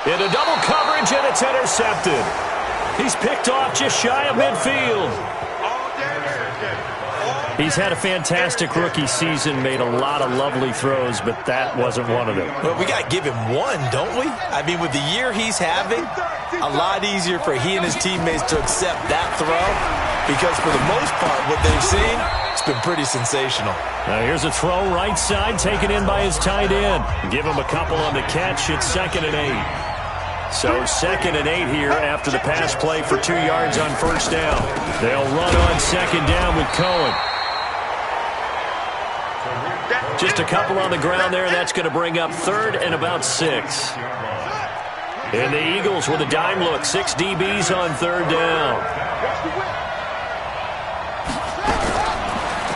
Into double coverage, and it's intercepted. He's picked off just shy of midfield. He's had a fantastic rookie season, made a lot of lovely throws, but that wasn't one of them. Well, we got to give him one, don't we? I mean, with the year he's having, a lot easier for he and his teammates to accept that throw because for the most part, what they've seen, it's been pretty sensational. Now here's a throw right side taken in by his tight end. Give him a couple on the catch. It's 2nd and 8. So 2nd and 8 here after the pass play for 2 yards on first down. They'll run on 2nd down with Cohen. Just a couple on the ground there. That's going to bring up 3rd and about 6. And the Eagles with a dime look. 6 DBs on 3rd down.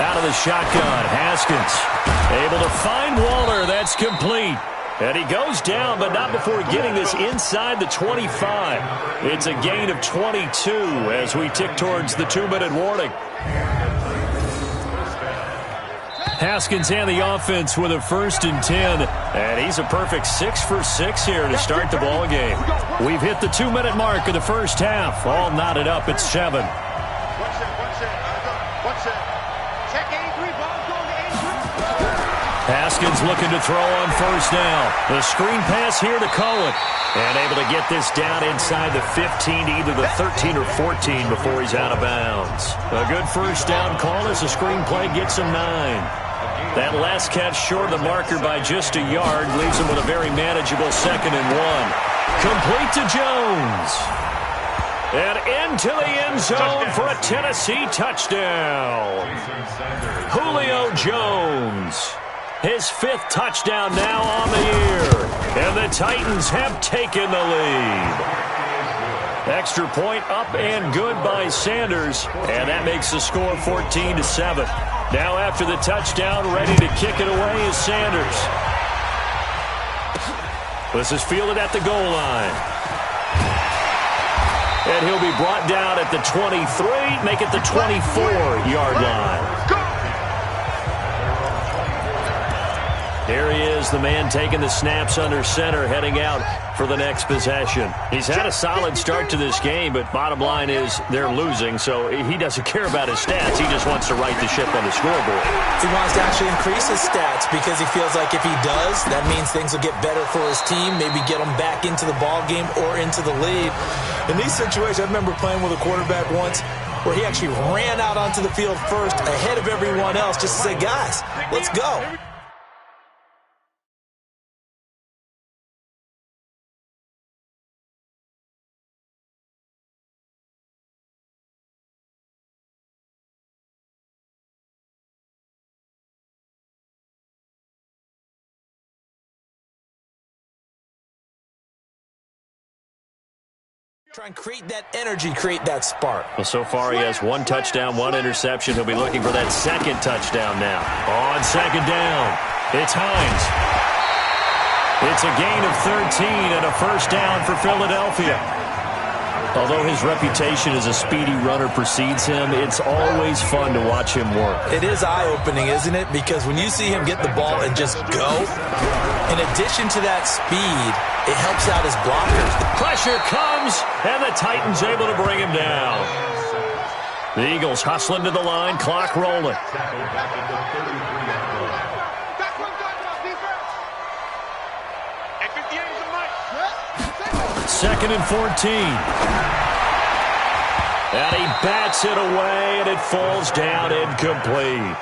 Out of the shotgun, Haskins able to find Waller. That's complete. And he goes down, but not before getting this inside the 25. It's a gain of 22 as we tick towards the 2-minute warning. Haskins and the offense with a 1st and 10. And he's a perfect 6 for 6 here to start the ball game. We've hit the 2-minute mark of the first half. All knotted up at 7. Haskins looking to throw on first down. The screen pass here to Cohen. And able to get this down inside the 15 to either the 13 or 14 before he's out of bounds. A good first down call as the screen play gets him 9. That last catch short of the marker by just a yard leaves him with a very manageable 2nd and 1. Complete to Jones. And into the end zone for a Tennessee touchdown. Julio Jones. His 5th touchdown now on the year. And the Titans have taken the lead. Extra point up and good by Sanders. And that makes the score 14-7. Now after the touchdown, ready to kick it away is Sanders. This is fielded at the goal line. And he'll be brought down at the 23, make it the 24-yard line. Here he is, the man taking the snaps under center, heading out for the next possession. He's had a solid start to this game, but bottom line is they're losing, so he doesn't care about his stats. He just wants to right the ship on the scoreboard. He wants to actually increase his stats because he feels like if he does, that means things will get better for his team, maybe get them back into the ball game or into the lead. In these situations, I remember playing with a quarterback once where he actually ran out onto the field first ahead of everyone else just to say, guys, let's go. Try and create that energy, create that spark. Well, so far he has 1 touchdown, 1 interception. He'll be looking for that 2nd touchdown now. On 2nd down, it's Hines. It's a gain of 13 and a first down for Philadelphia. Although his reputation as a speedy runner precedes him, it's always fun to watch him work. It is eye-opening, isn't it? Because when you see him get the ball and just go, in addition to that speed, it helps out his blockers. The pressure comes, and the Titans able to bring him down. The Eagles hustling to the line, clock rolling. 2nd and 14. And he bats it away, and it falls down incomplete.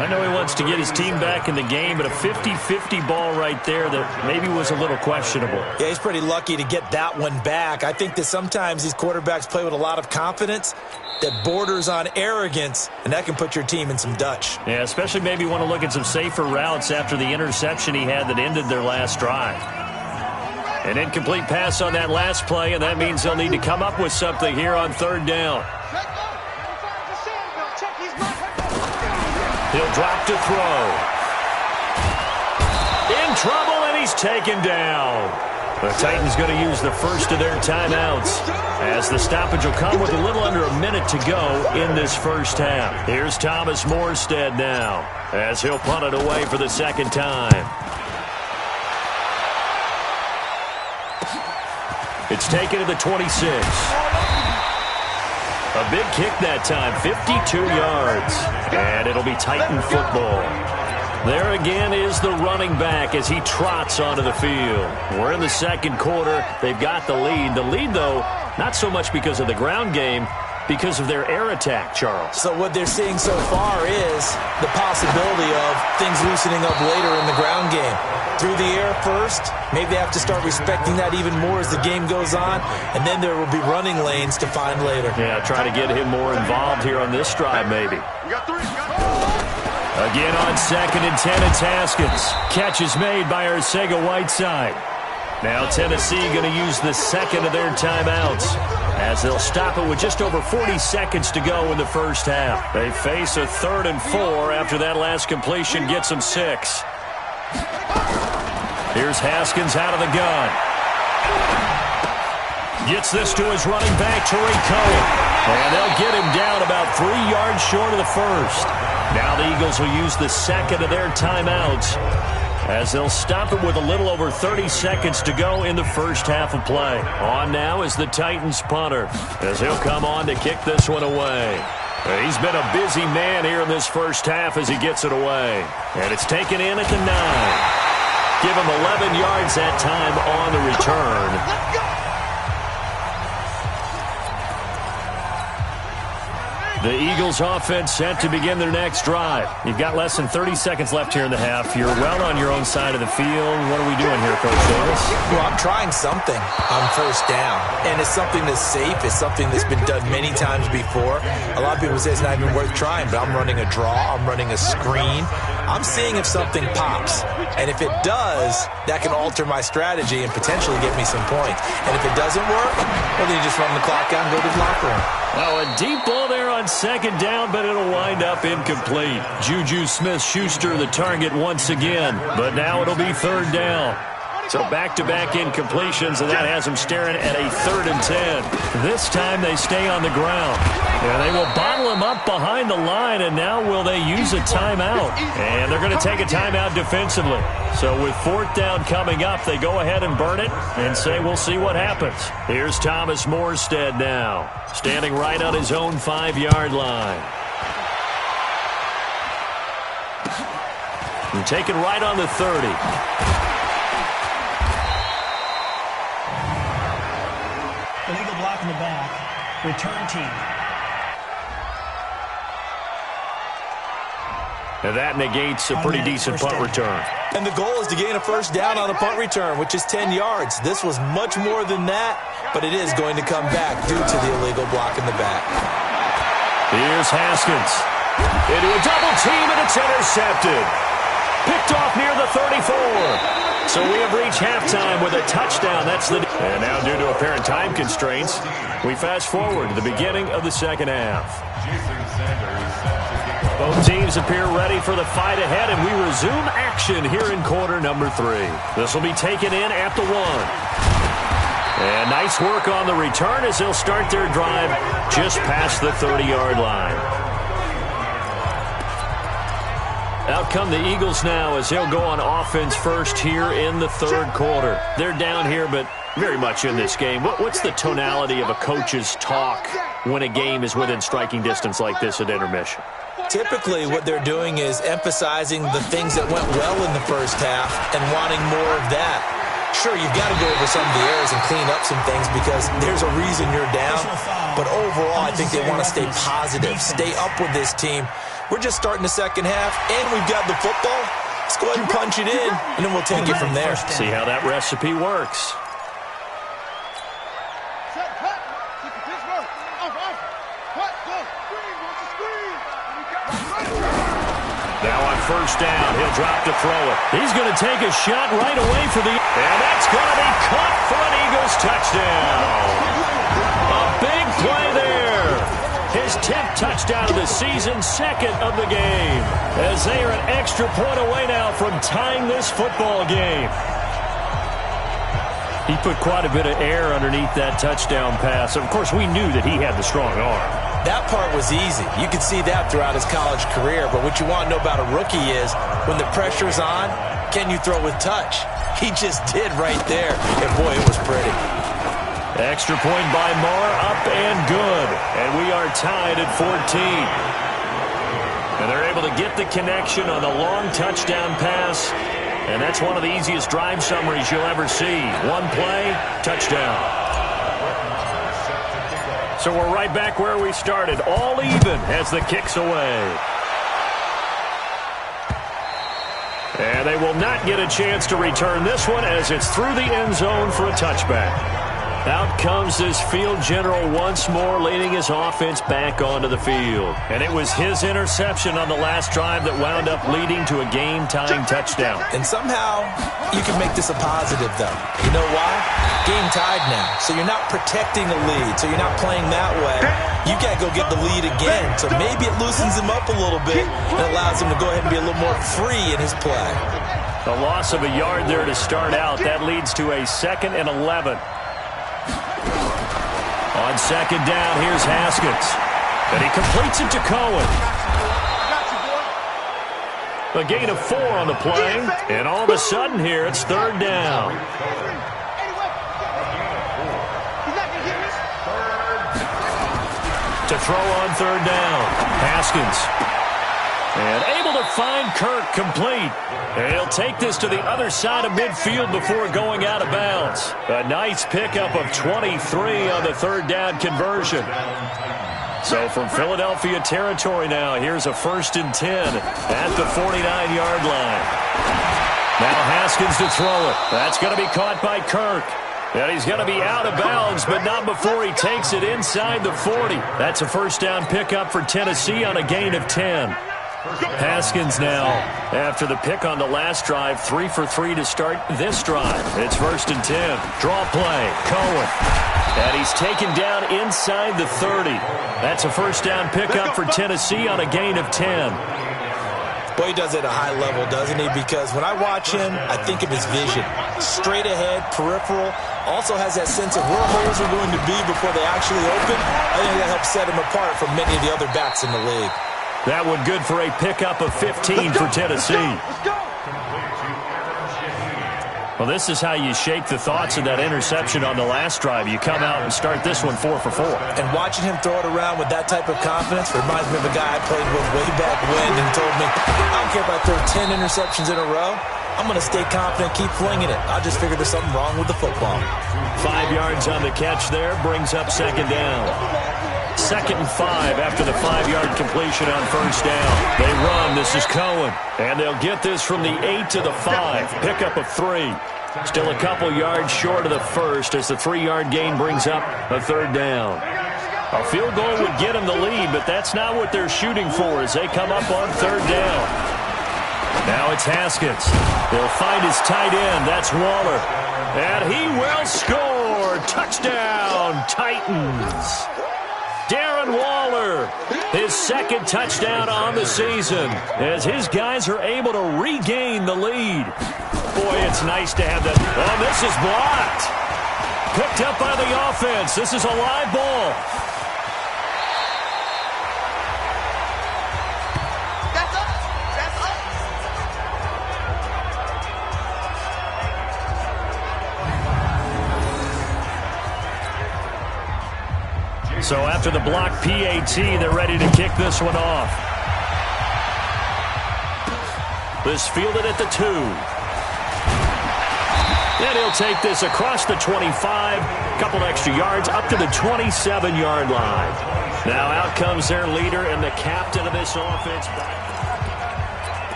I know he wants to get his team back in the game, but a 50-50 ball right there that maybe was a little questionable. Yeah, he's pretty lucky to get that one back. I think that sometimes these quarterbacks play with a lot of confidence that borders on arrogance, and that can put your team in some Dutch. Yeah, especially maybe want to look at some safer routes after the interception he had that ended their last drive. An incomplete pass on that last play, and that means they'll need to come up with something here on 3rd down. He'll drop to throw. In trouble, and he's taken down. The Titans going to use the first of their timeouts as the stoppage will come with a little under a minute to go in this first half. Here's Thomas Morstead now as he'll punt it away for the 2nd time. It's taken to the 26. A big kick that time, 52 yards. And it'll be Titan football. There again is the running back as he trots onto the field. We're in the second quarter. They've got the lead. The lead, though, not so much because of the ground game, because of their air attack, Charles. So what they're seeing so far is the possibility of things loosening up later in the ground game. Through the air first, maybe they have to start respecting that even more as the game goes on, and then there will be running lanes to find later. Yeah, try to get him more involved here on this drive, maybe. Again on 2nd and 10, it's Haskins. Catch is made by Arcega-Whiteside. Now Tennessee going to use the second of their timeouts as they'll stop it with just over 40 seconds to go in the first half. They face a 3rd and 4 after that last completion gets them 6. Here's Haskins out of the gun. Gets this to his running back, Tariq Cohen. And they'll get him down about 3 yards short of the first. Now the Eagles will use the second of their timeouts as they'll stop it with a little over 30 seconds to go in the first half of play. On now is the Titans punter as he'll come on to kick this one away. He's been a busy man here in this first half as he gets it away. And it's taken in at the 9. Give him 11 yards that time on the return. The Eagles offense set to begin their next drive. You've got less than 30 seconds left here in the half. You're well on your own side of the field. What are we doing here, Coach Davis? Well, I'm trying something on first down. And it's something that's safe. It's something that's been done many times before. A lot of people say it's not even worth trying, but I'm running a draw. I'm running a screen. I'm seeing if something pops. And if it does, that can alter my strategy and potentially get me some points. And if it doesn't work, well, then you just run the clock out and go to the locker room. Oh, a deep ball there on 2nd down, but it'll wind up incomplete. Juju Smith-Schuster the target once again, but now it'll be 3rd down. So back-to-back incompletions, and that has them staring at a 3rd and 10. This time they stay on the ground. Yeah, they will bottle him up behind the line, and now will they use a timeout? And they're going to take a timeout defensively. So with 4th down coming up, they go ahead and burn it and say we'll see what happens. Here's Thomas Morstead now, standing right on his own 5-yard line. And taken right on the 30. Illegal block in the back. Return team. And that negates a pretty decent punt return. And the goal is to gain a first down on a punt return, which is 10 yards. This was much more than that, but it is going to come back due to the illegal block in the back. Here's Haskins. Into a double team, and it's intercepted. Picked off near the 34. So we have reached halftime with a touchdown. That's the... And now, due to apparent time constraints, we fast forward to the beginning of the second half. Both teams appear ready for the fight ahead, and we resume action here in quarter number 3. This will be taken in at the 1. And nice work on the return as they'll start their drive just past the 30-yard line. Out come the Eagles now as they'll go on offense first here in the 3rd quarter. They're down here, but very much in this game. What's the tonality of a coach's talk when a game is within striking distance like this at intermission? Typically, what they're doing is emphasizing the things that went well in the first half and wanting more of that. Sure, you've got to go over some of the errors and clean up some things because there's a reason you're down. But overall, I think they want to stay positive, stay up with this team. We're just starting the second half, and we've got the football. Let's go ahead and punch it in, and then we'll take it from there. See how that recipe works. Now on first down, he'll drop to throw it. He's going to take a shot right away for the... And that's going to be caught for an Eagles touchdown. A big play there. His 10th touchdown of the season, 2nd of the game. As they are an extra point away now from tying this football game. He put quite a bit of air underneath that touchdown pass. Of course, we knew that he had the strong arm. That part was easy. You could see that throughout his college career. But what you want to know about a rookie is when the pressure's on, can you throw with touch? He just did right there. And, boy, it was pretty. Extra point by Marr, up and good. And we are tied at 14. And they're able to get the connection on the long touchdown pass. And that's one of the easiest drive summaries you'll ever see. One play, touchdown. So we're right back where we started, all even as the kick's away. And they will not get a chance to return this one as it's through the end zone for a touchback. Out comes this field general once more, leading his offense back onto the field. And it was his interception on the last drive that wound up leading to a game-tying touchdown. And somehow you can make this a positive, though. You know why? Game tied now. So you're not protecting a lead. So you're not playing that way. You got to go get the lead again. So maybe it loosens him up a little bit and allows him to go ahead and be a little more free in his play. A loss of a yard there to start out. That leads to a 2nd and 11. On second down, here's Haskins. And he completes it to Cohen. A gain of 4 on the play. And all of a sudden here, it's 3rd down. To throw on 3rd down, Haskins. And able to find Kirk complete. And he'll take this to the other side of midfield before going out of bounds. A nice pickup of 23 on the 3rd down conversion. So from Philadelphia territory now, here's a 1st and 10 at the 49-yard line. Now Haskins to throw it. That's going to be caught by Kirk. And he's going to be out of bounds, but not before he takes it inside the 40. That's a 1st down pickup for Tennessee on a gain of 10. Haskins now, after the pick on the last drive, 3 for 3 to start this drive. It's 1st and 10. Draw play, Cohen. And he's taken down inside the 30. That's a 1st down pickup for Tennessee on a gain of 10. Boy, he does it at a high level, doesn't he? Because when I watch him, I think of his vision. Straight ahead, peripheral. Also has that sense of where holes are going to be before they actually open. I think that helps set him apart from many of the other backs in the league. That one good for a pickup of 15 for Tennessee. Well, this is how you shake the thoughts of that interception on the last drive. You come out and start this one 4 for 4. And watching him throw it around with that type of confidence reminds me of a guy I played with way back when and told me, I don't care if I throw 10 interceptions in a row. I'm going to stay confident, keep flinging it. I just figured there's something wrong with the football. 5 yards on the catch there, brings up 2nd down. 2nd and 5 after the 5-yard completion on 1st down. They run. This is Cohen. And they'll get this from the 8 to the 5. Pickup of 3. Still a couple yards short of the 1st as the 3-yard gain brings up a 3rd down. A field goal would get them the lead, but that's not what they're shooting for as they come up on 3rd down. Now it's Haskins. They'll find his tight end. That's Waller. And he will score. Touchdown, Titans. Darren Waller, his 2nd touchdown on the season as his guys are able to regain the lead. Boy, it's nice to have that. Oh, this is blocked. Picked up by the offense. This is a live ball. So after the block PAT, they're ready to kick this one off. This fielded at the 2. And he'll take this across the 25, couple extra yards up to the 27-yard line. Now out comes their leader and the captain of this offense.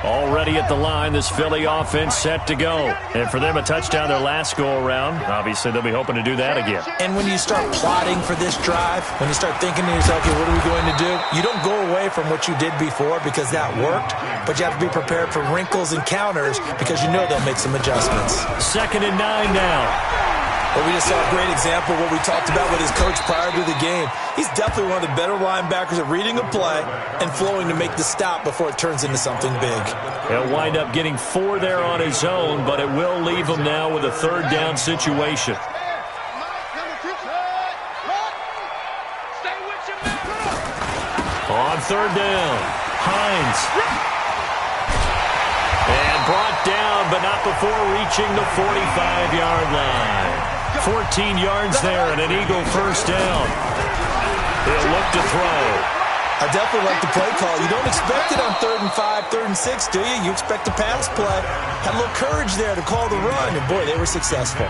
Already at the line, this Philly offense set to go. And for them, a touchdown their last go-around. Obviously, they'll be hoping to do that again. And when you start plotting for this drive, when you start thinking to yourself, okay, what are we going to do? You don't go away from what you did before because that worked, but you have to be prepared for wrinkles and counters because you know they'll make some adjustments. 2nd and 9 now. Well, we just saw a great example of what we talked about with his coach prior to the game. He's definitely one of the better linebackers at reading a play and flowing to make the stop before it turns into something big. He'll wind up getting 4 there on his own, but it will leave him now with a 3rd down situation. On 3rd down, Hines. And brought down down, but not before reaching the 45-yard line. 14 yards there and an Eagle first down. He'll look to throw. I definitely like the play call. You don't expect it on 3rd and 5, 3rd and 6, do you? You expect a pass play. Had a little courage there to call the run, and boy, they were successful.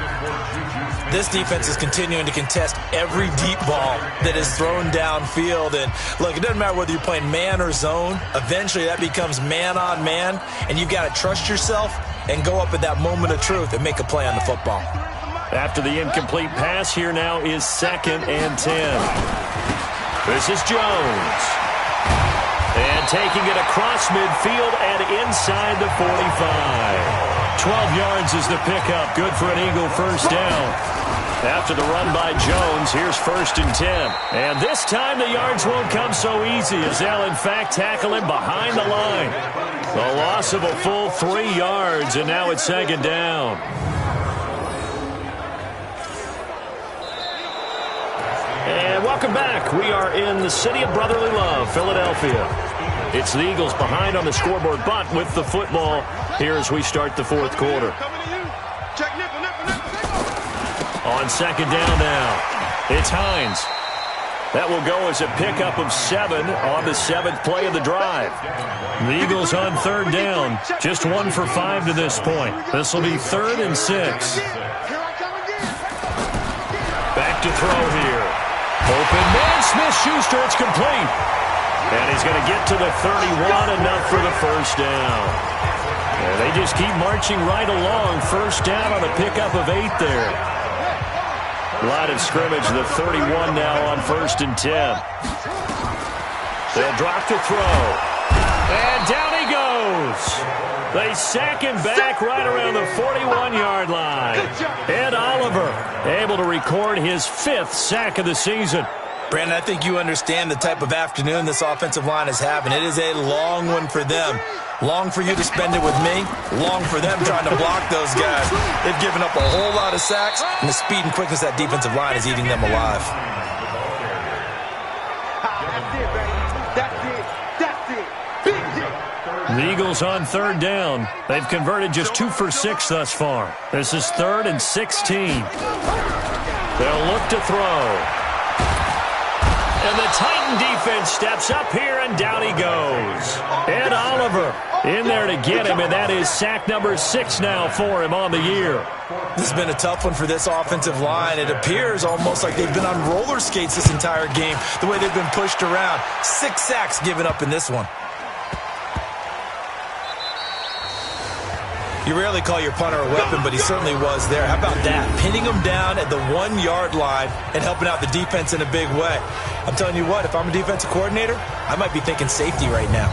This defense is continuing to contest every deep ball that is thrown downfield. And look, it doesn't matter whether you're playing man or zone. Eventually, that becomes man on man, and you've got to trust yourself and go up at that moment of truth and make a play on the football. After the incomplete pass, here now is 2nd and 10. This is Jones. And taking it across midfield and inside the 45. 12 yards is the pickup. Good for an Eagle first down. After the run by Jones, here's 1st and 10. And this time the yards won't come so easy as they'll, in fact, tackle him behind the line. The loss of a full 3 yards, and now it's 2nd down. And welcome back. We are in the city of brotherly love, Philadelphia. It's the Eagles behind on the scoreboard, but with the football here as we start the 4th quarter. On 2nd down now, it's Hines. That will go as a pickup of 7 on the 7th play of the drive. The Eagles on 3rd down, just 1 for 5 to this point. This will be 3rd and 6. Back to throw here. Open man, Smith-Schuster, it's complete. And he's going to get to the 31, enough for the first down. And they just keep marching right along. First down on a pickup of 8 there. Line of scrimmage, the 31 now on 1st and 10. They'll drop to throw. And down he goes. They sack him back right around the 41-yard line. Ed Oliver able to record his 5th sack of the season. Brandon, I think you understand the type of afternoon this offensive line is having. It is a long one for them. Long for you to spend it with me. Long for them trying to block those guys. They've given up a whole lot of sacks, and the speed and quickness of that defensive line is eating them alive. The Eagles on 3rd down. They've converted just 2 for 6 thus far. This is 3rd and 16. They'll look to throw. And the Titan defense steps up here, and down he goes. Ed Oliver in there to get him, and that is sack number 6 now for him on the year. This has been a tough one for this offensive line. It appears almost like they've been on roller skates this entire game, the way they've been pushed around. 6 sacks given up in this one. You rarely call your punter a weapon, but he certainly was there. How about that? Pinning him down at the 1-yard line and helping out the defense in a big way. I'm telling you what, if I'm a defensive coordinator, I might be thinking safety right now.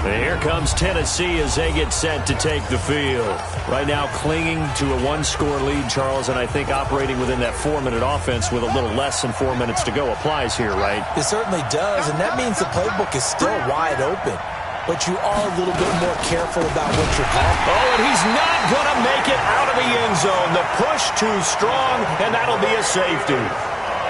And here comes Tennessee as they get set to take the field. Right now clinging to a 1-score lead, Charles, and I think operating within that 4-minute offense with a little less than 4 minutes to go applies here, right? It certainly does, and that means the playbook is still wide open. But you are a little bit more careful about what you're calling. Oh, and he's not going to make it out of the end zone. The push too strong, and that'll be a safety.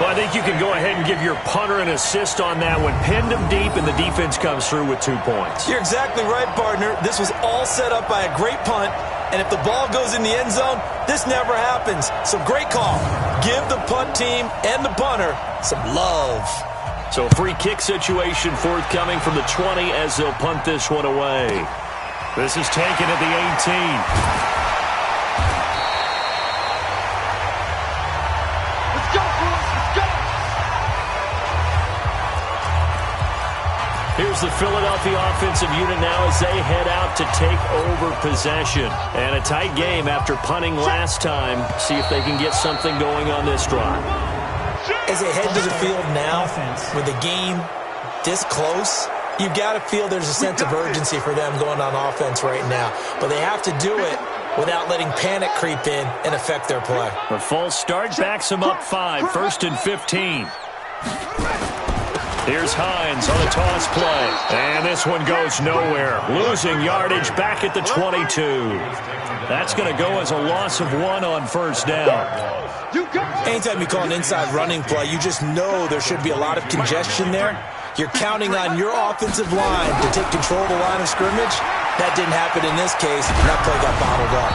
Well, I think you can go ahead and give your punter an assist on that one. Pinned him deep, and the defense comes through with 2 points. You're exactly right, partner. This was all set up by a great punt, and if the ball goes in the end zone, this never happens. So great call. Give the punt team and the punter some love. So free kick situation forthcoming from the 20 as they'll punt this one away. This is taken at the 18. Let's go, boys. Let's go. Here's the Philadelphia offensive unit now as they head out to take over possession. And a tight game after punting last time. See if they can get something going on this drive. As they head to the field now, with the game this close, you've got to feel there's a sense of urgency for them going on offense right now. But they have to do it without letting panic creep in and affect their play. The false start backs them up 5, 1st and 15. Here's Hines on a toss play. And this one goes nowhere. Losing yardage back at the 22. That's going to go as a loss of 1 on 1st down. Anytime you call an inside running play, you just know there should be a lot of congestion there. You're counting on your offensive line to take control of the line of scrimmage, That didn't happen in this case. That play got bottled up.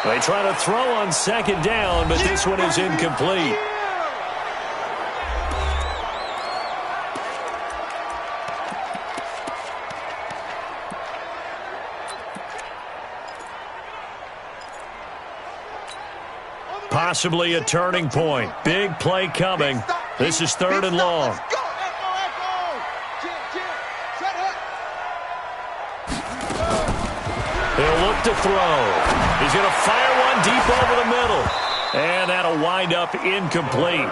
They try to throw on second down, but this one is incomplete. Possibly a turning point. Big play coming. This is 3rd and long. He'll look to throw. He's going to fire one deep over the middle. And that'll wind up incomplete.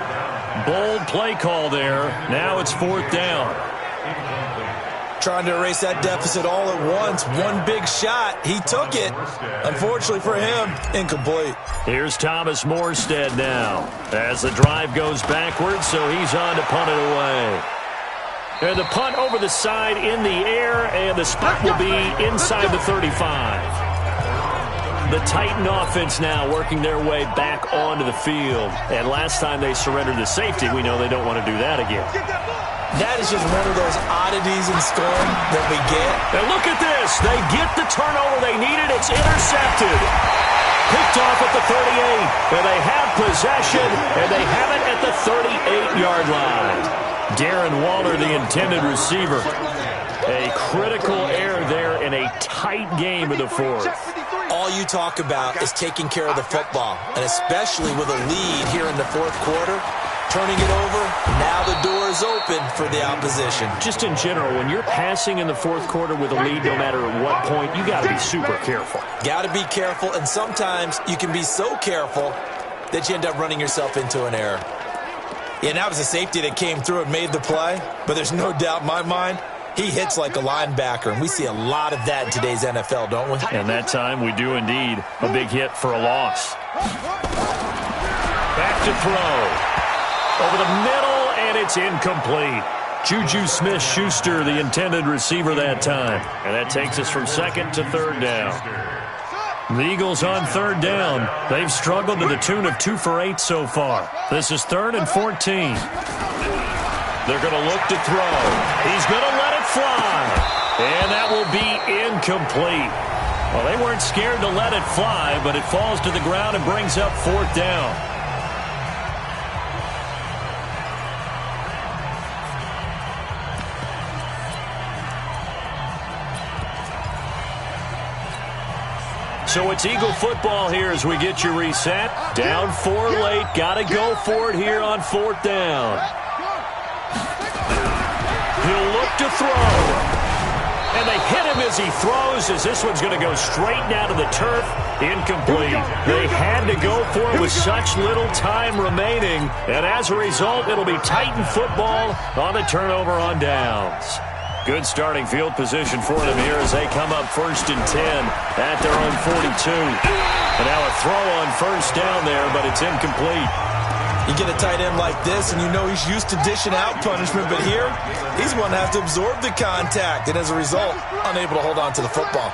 Bold play call there. Now it's 4th down. Trying to erase that deficit all at once. One big shot. He took it. Unfortunately for him, incomplete. Here's Thomas Morstead now as the drive goes backwards, so he's on to punt it away. And the punt over the side in the air, and the spot will be inside the 35. The Titan offense now working their way back onto the field. And last time they surrendered the safety, we know they don't want to do that again. That is just one of those oddities in scoring that we get. And look at this. They get the turnover they needed. It's intercepted. Picked off at the 38. And they have possession, and they have it at the 38-yard line. Darren Waller, the intended receiver. A critical error there in a tight game of the 4th. All you talk about is taking care of the football, and especially with a lead here in the 4th quarter. Turning it over, now the door is open for the opposition. Just in general, when you're passing in the 4th quarter with a lead, no matter at what point, you got to be super careful. Got to be careful, and sometimes you can be so careful that you end up running yourself into an error. Yeah, that was a safety that came through and made the play, but there's no doubt in my mind, he hits like a linebacker, and we see a lot of that in today's NFL, don't we? And that time we do indeed. A big hit for a loss. Back to throw. Over the middle, and it's incomplete. Juju Smith-Schuster, the intended receiver that time. And that takes us from 2nd to 3rd down. The Eagles on 3rd down. They've struggled to the tune of 2 for 8 so far. This is 3rd and 14. They're going to look to throw. He's going to let it fly. And that will be incomplete. Well, they weren't scared to let it fly, but it falls to the ground and brings up 4th down. So it's Eagle football here as we get you reset. Down 4 late. Got to go for it here on 4th down. He'll look to throw. And they hit him as he throws, as this one's going to go straight down to the turf. Incomplete. They had to go for it with such little time remaining. And as a result, it'll be Titan football on the turnover on downs. Good starting field position for them here as they come up 1st and 10 at their own 42. And now a throw on 1st down there, but it's incomplete. You get a tight end like this, and you know he's used to dishing out punishment, but here, he's going to have to absorb the contact, and as a result, unable to hold on to the football.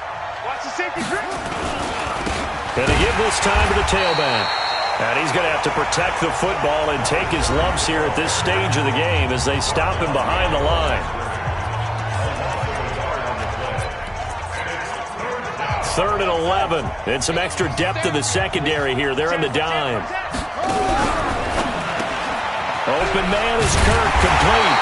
And they give this time to the tailback. And he's going to have to protect the football and take his lumps here at this stage of the game as they stop him behind the line. 3rd and 11. And some extra depth to the secondary here. They're in the dime. Open man is Kirk, complete.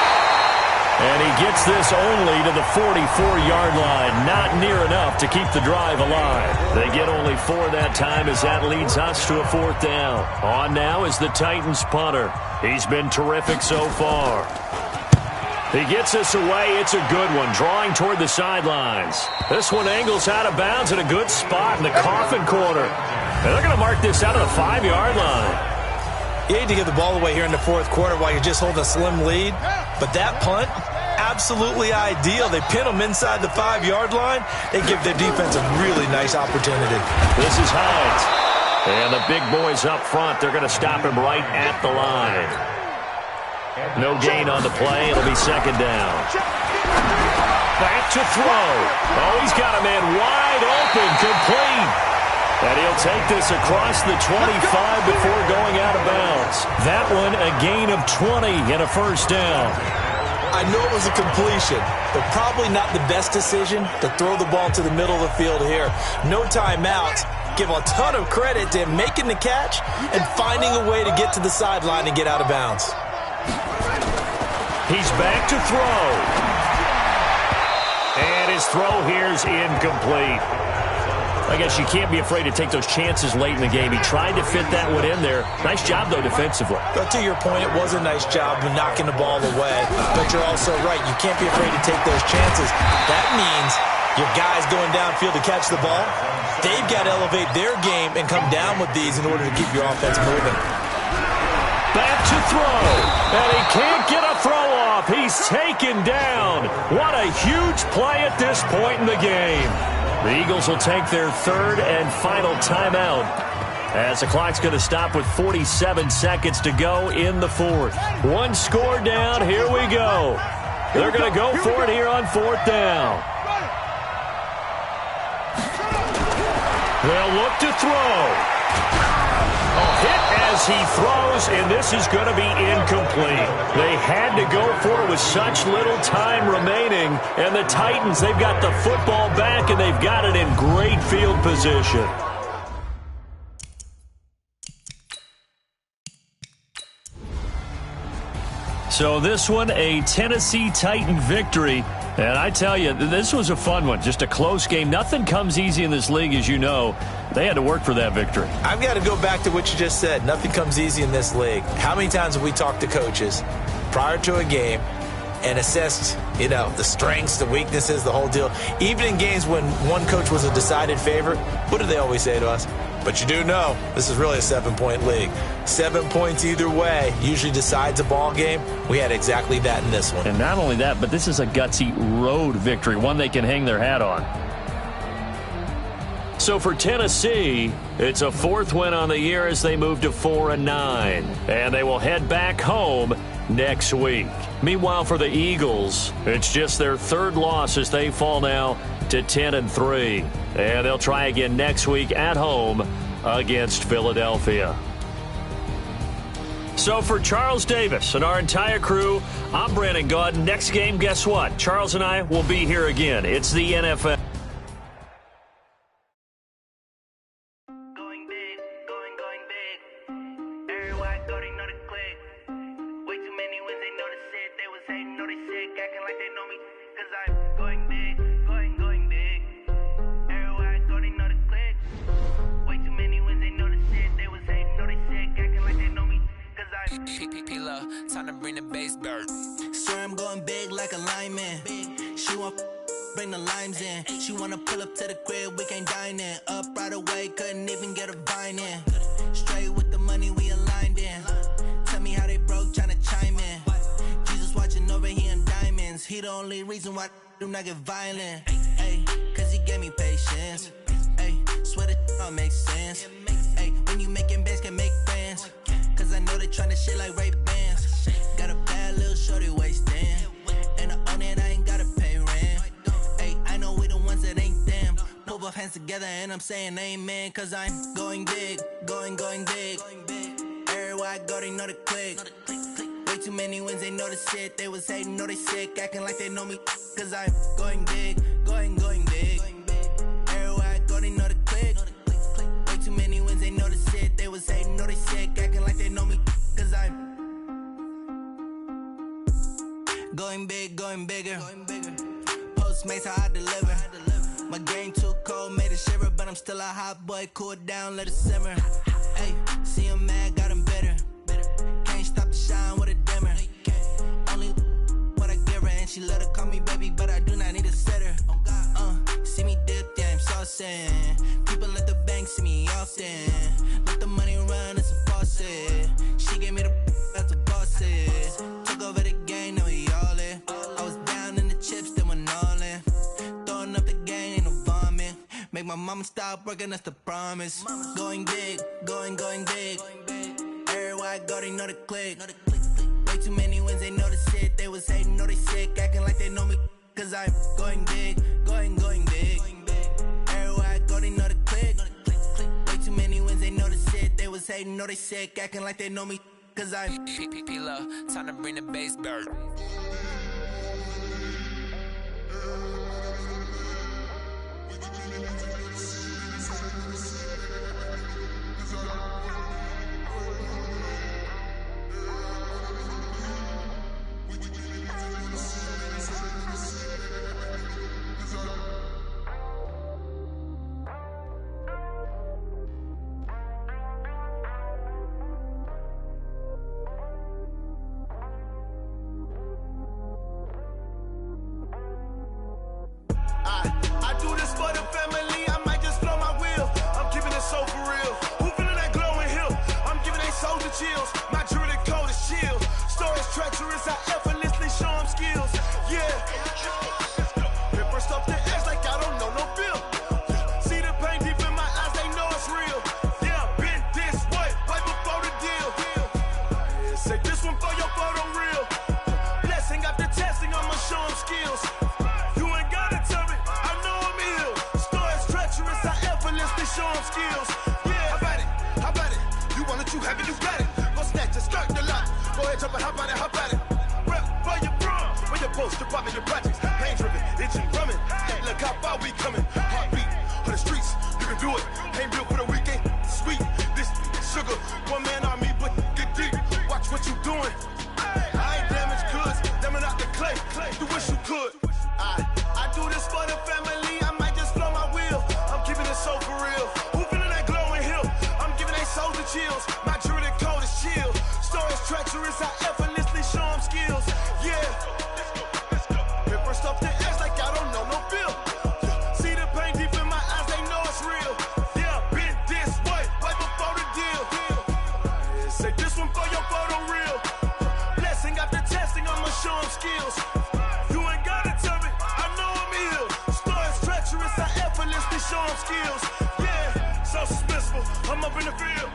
And he gets this only to the 44-yard line. Not near enough to keep the drive alive. They get only 4 that time as that leads us to a 4th down. On now is the Titans punter. He's been terrific so far. He gets this away. It's a good one, drawing toward the sidelines. This one angles out of bounds in a good spot in the coffin corner. And they're going to mark this out of the 5-yard line. You hate to give the ball away here in the 4th quarter while you're just holding a slim lead. But that punt, absolutely ideal. They pin them inside the 5-yard line. They give their defense a really nice opportunity. This is Hines. And the big boys up front, they're going to stop him right at the line. No gain on the play. It'll be 2nd down. Back to throw. Oh, he's got a man wide open, complete. And he'll take this across the 25 before going out of bounds. That one a gain of 20 and a 1st down. I know it was a completion, but probably not the best decision to throw the ball to the middle of the field here. No timeouts. Give a ton of credit to him making the catch and finding a way to get to the sideline and get out of bounds. He's back to throw. And his throw here's incomplete. I guess you can't be afraid to take those chances late in the game. He tried to fit that one in there. Nice job, though, defensively. But to your point, it was a nice job of knocking the ball away. But you're also right. You can't be afraid to take those chances. That means your guys going downfield to catch the ball, they've got to elevate their game and come down with these in order to keep your offense moving. Back to throw. And he can't get a throw off. He's taken down. What a huge play at this point in the game. The Eagles will take their third and final timeout as the clock's going to stop with 47 seconds to go in the fourth. One score down. Here we go. They're going to go for it here on fourth down. They'll look to throw. Hit as he throws, and this is going to be incomplete. They had to go for it with such little time remaining, and the Titans, they've got the football back, and they've got it in great field position. So this one, a Tennessee Titan victory. And I tell you, this was a fun one. Just a close game. Nothing comes easy in this league, as you know. They had to work for that victory. I've got to go back to what you just said. Nothing comes easy in this league. How many times have we talked to coaches prior to a game and assessed, the strengths, the weaknesses, the whole deal? Even in games when one coach was a decided favorite, what do they always say to us? But you do know this is really a 7-point league. 7 points either way usually decides a ball game. We had exactly that in this one. And not only that, but this is a gutsy road victory, one they can hang their hat on. So for Tennessee, it's a fourth win on the year as they move to 4-9. And they will head back home next week. Meanwhile, for the Eagles, it's just their third loss as they fall now to 10-3. And they'll try again next week at home against Philadelphia. So for Charles Davis and our entire crew, I'm Brandon Gaudin. Next game, guess what? Charles and I will be here again. It's the NFL. Time to bring the bass bird. Swear I'm going big like a lineman. She want bring the limes in. She wanna pull up to the crib, we can't dine in. Up right away, couldn't even get a vine in. Straight with the money we aligned in. Tell me how they broke, tryna chime in. Jesus watching over here in diamonds. He the only reason why do not get violent. Ay, cause he gave me patience. Ay, swear that don't make sense. Ay, when you making bands can make friends. Cause I know they tryna shit like Ray Bans. Got a bad little shorty wasting. And I own it, I ain't gotta pay rent. Ay, I know we the ones that ain't them. Pull both hands together and I'm saying amen. Cause I'm going big, going big. Everywhere I go, they know the click. Way too many wins, they know the shit. They was hating, know they sick, acting like they know me. Cause I'm going big, going big. Everywhere I go, they know the click. Way too many wins, they know the shit. They was hating, know they sick, acting like they know me. Cause I'm going big, going bigger. Postmates how I deliver. My game too cold, made it shiver. But I'm still a hot boy, cool it down, let it simmer. Hey, see him mad, got him bitter. Can't stop the shine with a dimmer. Only what I give her, and she let her call me baby, but I do not need a sitter. See me dip, yeah, I'm saucing. People at the bank see me often. Let the money run, it's a faucet. She gave me the that's a boss it. Took over the game, now we all in. I was down in the chips, then went all in. Throwing up the game, ain't no vomit. Make my mama stop working, that's the promise. Going big, going big. Everywhere I go, they know the click. Way too many wins, they know the shit. They was hating, know they sick, acting like they know me. Cause I'm going big, going big. Everywhere I go, they know the click. Way too many wins, they know the shit. They was hating, know they sick, acting like they know me. Cause I'm P-P-P-Love, time to bring the bass bird. you have it, you got it. Go snatch it, skirt the lot. Go ahead, jump and hop on it, hop at it. Rep for your bro, for your post, your pop in your projects. Pain driven, itching, drumming. Hey, look how far we coming. Heartbeat on the streets, you can do it. Ain't built for the weekend, sweet. This sugar, one man army, but get deep. Watch what you doing. I ain't damaged goods, damn out the clay. You wish you could. I do this for the family. I might just blow my wheel. I'm keeping it so for real. Who feeling that glowing hill? I'm giving they souls the chills. My jewelry the cold is chill. Stories treacherous, I effortlessly show them skills. Yeah. Hit first off the edge like I don't know no feel. See the pain deep in my eyes, they know it's real. Yeah, been this way, right before the deal. Say this one for your photo reel. Blessing after testing, I'ma show them skills. You ain't gotta tell me, I know I'm ill. Stories treacherous, I effortlessly show them skills. Yeah, so suspenseful, I'm up in the field.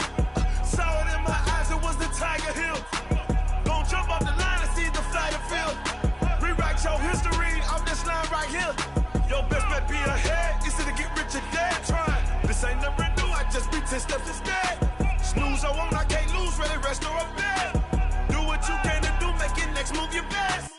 Saw it in my eyes, it was the Tiger Hill. Don't jump off the line and see the flight of field. Rewrite your history off this line right here. Your best bet be ahead, easy to get rich or dead. Trying, this ain't never new, I just be 10 steps instead. Snooze I won't, I can't lose, ready, rest or up bed. Do what you can to do, make it next move your best.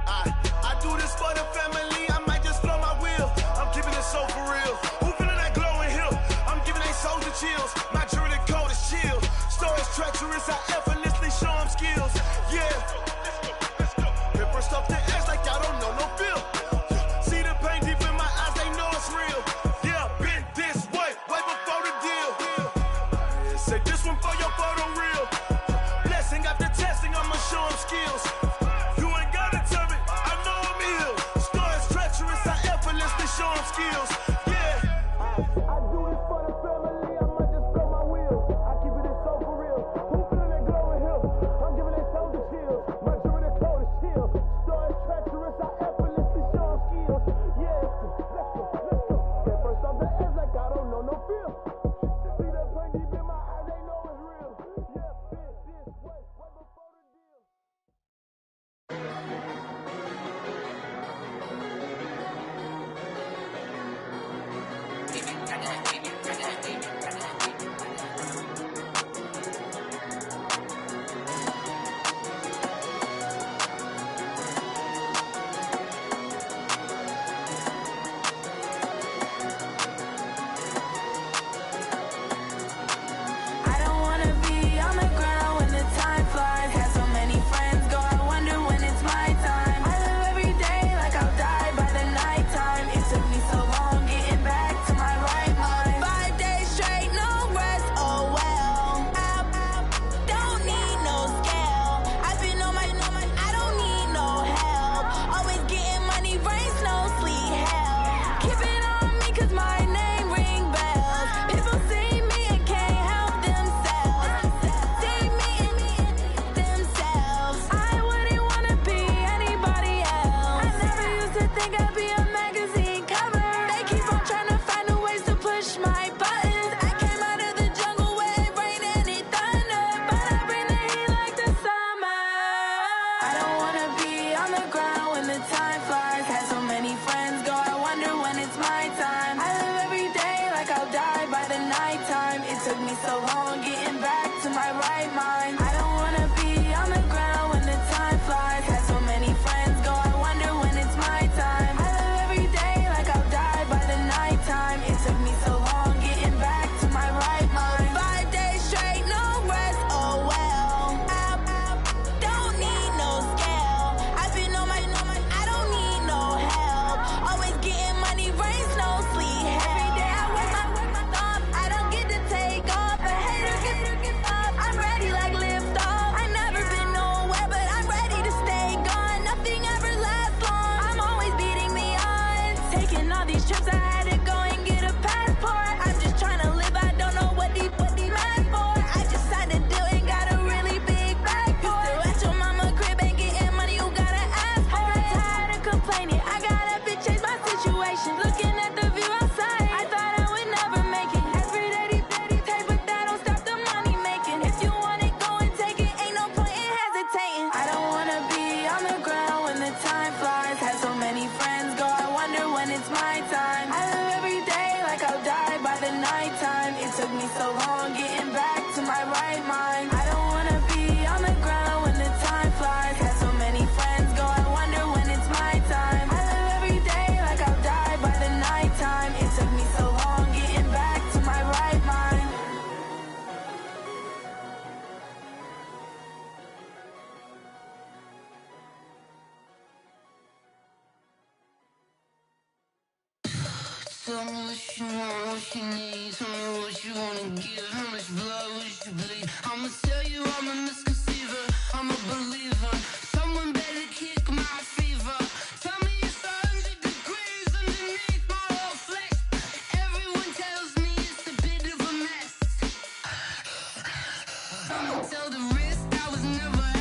I do this for the family, I might just blow my wheel. I'm keeping it so for real. Who feeling that glowing hill? I'm giving they souls the chills. My jewelry the cold is chill. Stories treacherous, I effortlessly show them skills. Yeah. Hit first off the edge like I don't know no feel. See the pain deep in my eyes, they know it's real. Yeah, been this way, way before the deal. Say this one for your photo reel. Blessing after testing, I'ma show them skills. You ain't gotta tell me, I know I'm ill. Stories treacherous, I effortlessly show them skills. Yeah. I do this for the family, I might just blow my wheel. I keep it so for real. Who feeling that glowing hill? I'm giving they souls the chills. My jewelry the cold is chill. Stories treacherous, I effortlessly show them skills. Yeah, let's go. Get first off the edge like I don't know no feel. See that pain deep in my eyes, they know it's real. Yeah, been this way, way before the deal. I don't wanna be on the ground when the time flies. Had so many friends go, I wonder when it's my time. I live every day like I'll die by the nighttime. It took me so long getting back to my right mind. 5 days straight, no rest, oh well. I don't need no scale. I've been on my, I don't need no help. Always getting money, rain, snow, sleet, hell. Keep it on me cause my name ring bells. People see me and can't help themselves. See me and themselves. I wouldn't wanna be anybody else. I never used to think I'd be a magazine cover. They keep on trying to find new ways to push my buttons. I came out of the jungle where it rained and it thundered, but I bring the heat like the summer. I don't wanna be on the ground when the time flies. Had so many friends go, I wonder when it's my time. I live every day like I'll die by the nighttime. It took me so long getting back to my right mind. I don't wanna be on the ground when the time flies. Had so many friends go, I wonder when it's my time. I live every day like I'll die by the nighttime. It took me so long getting back to my right mind. 5 days straight, no rest, oh well. I don't need no scale. I've been on my, I don't need no help. Always getting money, rain, snow, sleet, hell. Every day I work my thumb, I don't get to take off. A hater get Tell me what you want, what you need. Tell me what you wanna give. How much blood would you bleed? I'ma tell you I'm a misconceiver. I'm a believer. Someone better kick my fever. Tell me it's 100 degrees underneath my whole flesh. Everyone tells me it's a bit of a mess. I'ma tell the wrist I was never